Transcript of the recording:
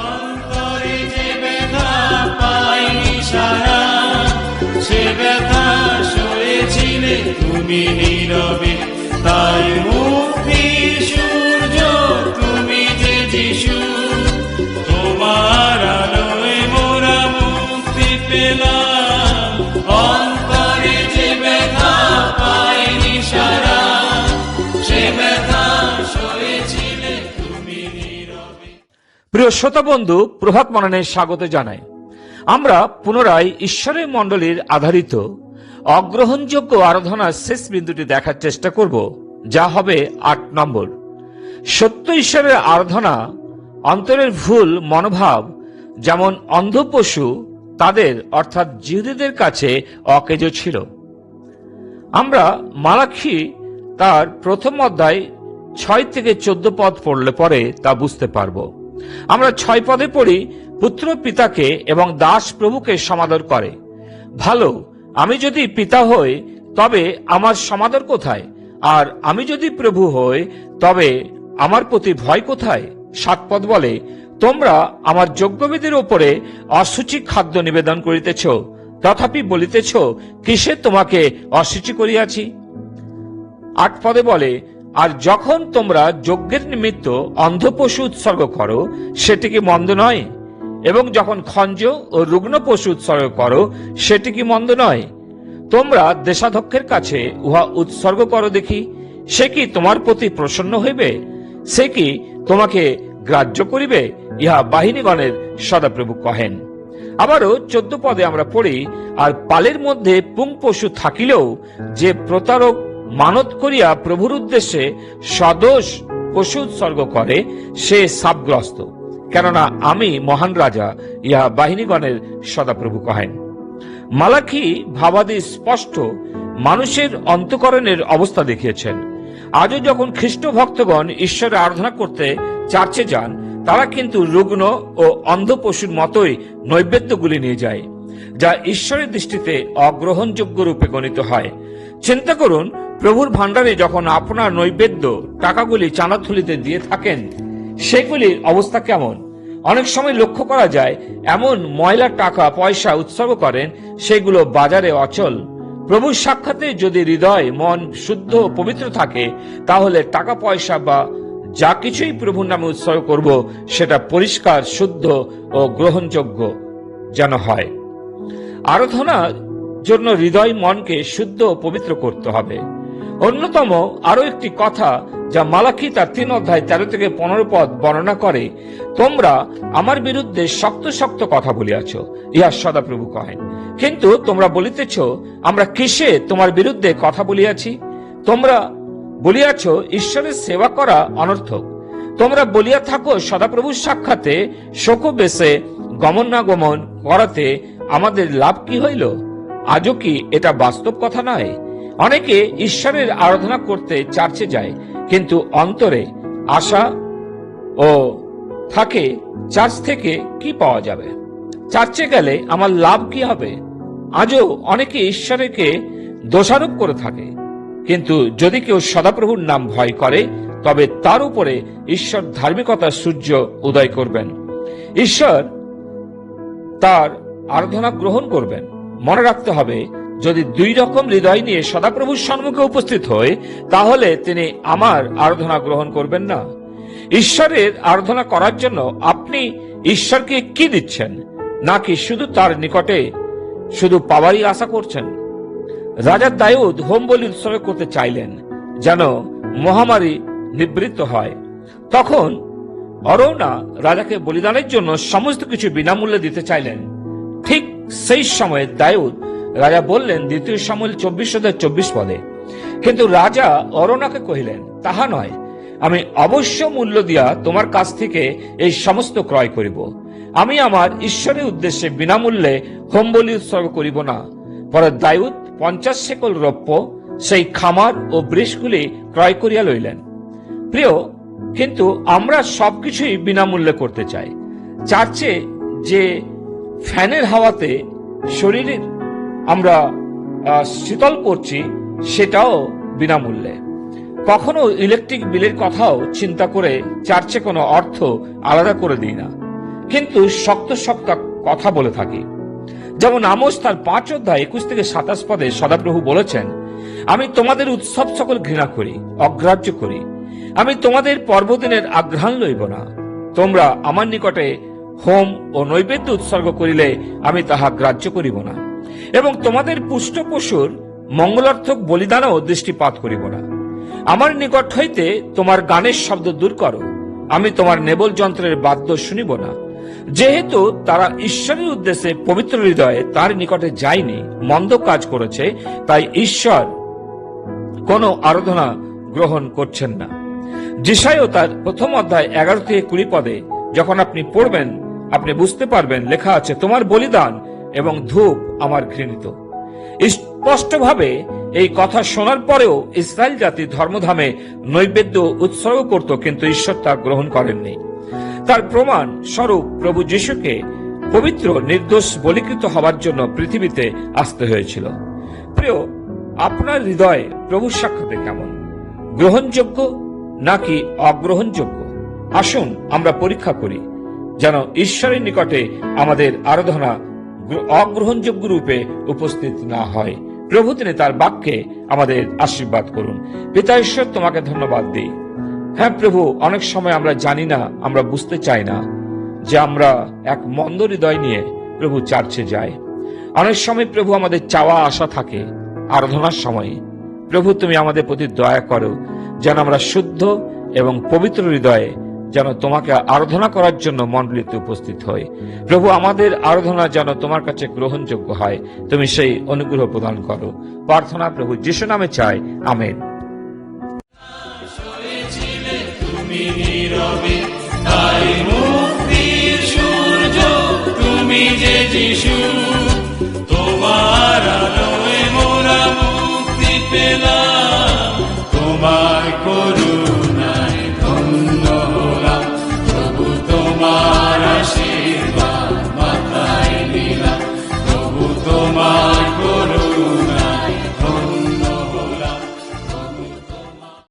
অন্তরে যে ব্যথা পাইনি সারা, সে ব্যথা সয়েছিলে তুমি নীরবে। তাই মুক্তির সূর্য তুমি যে যিশু, তোমার আলোয় মোরা মুক্তি পেলাম। অন্তরে যে ব্যথা পাইনি সারা, সে ব্যথা সয়েছিলে তুমি নীরবে। প্রিয় শ্রোতা বন্ধু, প্রভাত মননে স্বাগত জানাই। আমরা পুনরায় ঈশ্বরের মণ্ডলীর আধারিত অগ্রহণযোগ্য আরাধনার শেষ বিন্দুটি দেখার চেষ্টা করব, যা হবে 8 নম্বর। সত্য ঈশ্বরের আরাধনা অন্তরের ভুল মনোভাব যেমন অন্ধ পশু তাদের অর্থাৎ জিহুদীদের কাছে অকেজ ছিল। আমরা মালাখি তার প্রথম অধ্যায় 6 থেকে 14 পদ পড়লে পরে তা বুঝতে পারব। আমরা 6 পদে পড়ি, পুত্র পিতাকে এবং দাস প্রভুকে সমাদর করে। ভালো, আমি যদি পিতা হই তবে আমার সমাদর কোথায়? আর আমি যদি প্রভু হই তবে আমার প্রতি ভয় কোথায়? 7 পদ বলে, তোমরা আমার যজ্ঞবেদীর উপরে অশুচি খাদ্য নিবেদন করিতেছ, তথাপি বলিতেছ কিসে তোমাকে অশুচি করিয়াছি। 8 পদে বলে, আর যখন তোমরা যজ্ঞের নিমিত্ত অন্ধ পশু উৎসর্গ করো সেটি কি মন্দ নয়? এবং যখন খঞ্জ ও রুগ্ন পশু উৎসর্গ করো সেটি কি মন্দ নয়? তোমরা দেশাধ্যক্ষের কাছে উহা উৎসর্গ করো দেখি, সে কি তোমার প্রতি প্রসন্ন হইবে? সে কি তোমাকে গ্রাহ্য করিবে? ইহা বাহিনীগণের সদাপ্রভু কহেন। আবারও 14 পদে আমরা পড়ি, আর পালের মধ্যে পুং পশু থাকিলেও যে প্রতারক মানত করিয়া প্রভুর উদ্দেশ্যে সদোষ পশু উৎসর্গ করে সে শাপগ্রস্ত, কেননা আমি মহান রাজা, ইহা বাহিনীগণের সদাপ্রভু কহেন। মালাখি ভাবাদি স্পষ্ট মানুষের অন্তঃকরণের অবস্থা দেখিয়েছেন। আজও যখন খ্রিস্ট ভক্তগণ ঈশ্বরের আরাধনা করতে চার্চে যান, তারা কিন্তু রুগ্ন ও অন্ধ পশুর মতোই নৈবেদ্যগুলি নিয়ে যায়, যা ঈশ্বরের দৃষ্টিতে অগ্রহণযোগ্য রূপে গণিত হয়। চিন্তা করুন, প্রভুর ভাণ্ডারে যখন আপনার নৈবেদ্য টাকাগুলি চাঁদাথুলিতে দিয়ে থাকেন, সেগুলির অবস্থা কেমন? অনেক সময় লক্ষ্য করা যায় এমন ময়লা টাকা পয়সা উৎসর্গ করেন সেগুলো বাজারে অচল। প্রভুর সাক্ষাতে যদি হৃদয় মন শুদ্ধ ও পবিত্র থাকে, তাহলে টাকা পয়সা বা যা কিছুই প্রভুর নামে উৎসর্গ করব সেটা পরিষ্কার, শুদ্ধ ও গ্রহণযোগ্য যেন হয়। আরাধনার জন্য হৃদয় মনকে শুদ্ধ ও পবিত্র করতে হবে। অন্যতম আরো একটি কথা যা মালাখি তার 3 অধ্যায় 13 থেকে 15 পদ বর্ণনা করে, তোমরা আমার বিরুদ্ধে শক্ত শক্ত কথা বলিয়াছ, ইহা সদাপ্রভু কহেন। কিন্তু তোমরা বলিতেছ, আমরা কিসে তোমার বিরুদ্ধে কথা বলিয়াছি? তোমরা বলিয়াছ ঈশ্বরের সেবা করা অনর্থক। তোমরা বলিয়া থাকো সদাপ্রভুর সাক্ষাতে শোকবেশে গমনাগমন করাতে আমাদের লাভ কি হইল? আজও কি এটা বাস্তব কথা নয়? অনেকে ঈশ্বরের আরাধনা করতে চার্চে যায়, কিন্তু অন্তরে আশা ও থাকে চার্চ থেকে কি পাওয়া যাবে? চার্চে গেলে আমার লাভ কি হবে? আজও অনেকে ঈশ্বরকে দোষারোপ করে থাকে, কিন্তু যদি কেউ সদাপ্রভুর নাম ভয় করে তবে তার উপরে ঈশ্বর ধার্মিকতার সূর্য উদয় করবেন। ঈশ্বর তার আরাধনা গ্রহণ করবেন। মনে রাখতে হবে, যদি 2 রকম হৃদয় নিয়ে সদাপ্রভুর সম্মুখে উপস্থিত হয়, তাহলে তিনি আমার আরাধনা গ্রহণ করবেন না। ঈশ্বরের আরাধনা করার জন্য আপনি ঈশ্বরকে কি দিচ্ছেন, নাকি শুধু তার নিকটে শুধু পাওয়ারই আশা করছেন? রাজা দাউদ হোম বলি উৎসর্গ করতে চাইলেন যেন মহামারী নিবৃত্ত হয়। তখন অরৌনা রাজাকে বলিদানের জন্য সমস্ত কিছু বিনামূল্যে দিতে চাইলেন। ঠিক সেই সময়ে দাউদ রাজা বললেন 2 শামুয়েল 24 পদে, কিন্তু রাজা অরৌনাকে কহিলেন, তাহা নয়, আমি অবশ্য মূল্য দিয়া তোমার কাছ থেকে এই সমস্ত ক্রয় করিব। আমি আমার ঈশ্বরের উদ্দেশ্যে বিনামূল্যে হোম বলি উৎসর্গ করিব না। পরে দাউদ 50 শেকল রৌপ্য সেই খামার ও বৃষগুলি ক্রয় করিয়া লইলেন। প্রিয়, কিন্তু আমরা সবকিছুই বিনামূল্যে করতে চাই। চার্চে যে ফ্যানের হাওয়াতে শরীরের আমরা শীতল করছি সেটাও বিনামূল্যে। কখনো ইলেকট্রিক বিলের কথাও চিন্তা করে চার্চে কোনো অর্থ আলাদা করে দিই না। কিন্তু শক্ত শক্ত কথা বলে থাকি। যেমন আমোস তার 5 অধ্যায় 21 থেকে 27 পদে সদাপ্রভু বলেছেন, আমি তোমাদের উৎসব সকল ঘৃণা করি, অগ্রাহ্য করি। আমি তোমাদের পর্বদিনের আঘ্রাণ লইব না। তোমরা আমার নিকটে হোম ও নৈবেদ্য উৎসর্গ করিলে আমি তাহা গ্রাহ্য করিব না, এবং তোমাদের পুষ্ট পশুর মঙ্গলার্থক বলিদানও দৃষ্টিপাত করিব না। আমার নিকট হইতে তোমার গানের শব্দ দূর করো। আমি তোমার নেবল যন্ত্রের বাদ্য শুনিব না। যেহেতু তারা ঈশ্বরের উদ্দেশ্যে পবিত্র হৃদয়ে তার নিকটে যায়নি, মন্দ কাজ করেছে, তাই ঈশ্বর কোন আরাধনা গ্রহণ করছেন না। যিশাইও তার 1 অধ্যায় 11 থেকে 20 পদে যখন আপনি পড়বেন, আপনি বুঝতে পারবেন লেখা আছে, তোমার বলিদান এবং ধূপ আমার ঘৃণিত। স্পষ্টভাবে এই কথা শোনার পরেও ইসরায়েল জাতি ধর্মধামে নৈবেদ্য উৎসর্গ করত, কিন্তু ঈশ্বর তা গ্রহণ করেননি। তার প্রমাণ স্বরূপ প্রভু যিশুকে পবিত্র নির্দোষ বলীকৃত হবার জন্য পৃথিবীতে আসতে হয়েছিল। প্রিয়, আপনার হৃদয়ে প্রভুর সাক্ষাতে কেমন? গ্রহণযোগ্য নাকি অগ্রহণযোগ্য? আসুন আমরা পরীক্ষা করি, যেন ঈশ্বরের নিকটে আমাদের আরাধনা অগ্রহণযোগ্য রূপে উপস্থিত না হয়। প্রভু তিনি তার বাক্যে আমাদের আশীর্বাদ করুন। পিতা ঈশ্বর, তোমাকে ধন্যবাদ দিই। হ্যাঁ প্রভু, অনেক সময় আমরা জানি না, আমরা বুঝতে চাই না যে আমরা এক মন্দ হৃদয় নিয়ে প্রভু চার্চে যাই। অনেক সময় প্রভু আমাদের চাওয়া আশা থাকে আরাধনার সময়ে। প্রভু তুমি আমাদের প্রতি দয়া করো, যেন আমরা শুদ্ধ এবং পবিত্র হৃদয়ে যেন তোমাকে আরাধনা করার জন্য মণ্ডলীতে উপস্থিত হই। প্রভু, আমাদের আরাধনা যেন তোমার কাছে গ্রহণযোগ্য হয়। তুমি সেই অনুগ্রহ প্রদান করো। প্রার্থনা প্রভু যিশু নামে চাই, আমেন। তুমি নীরবে তাই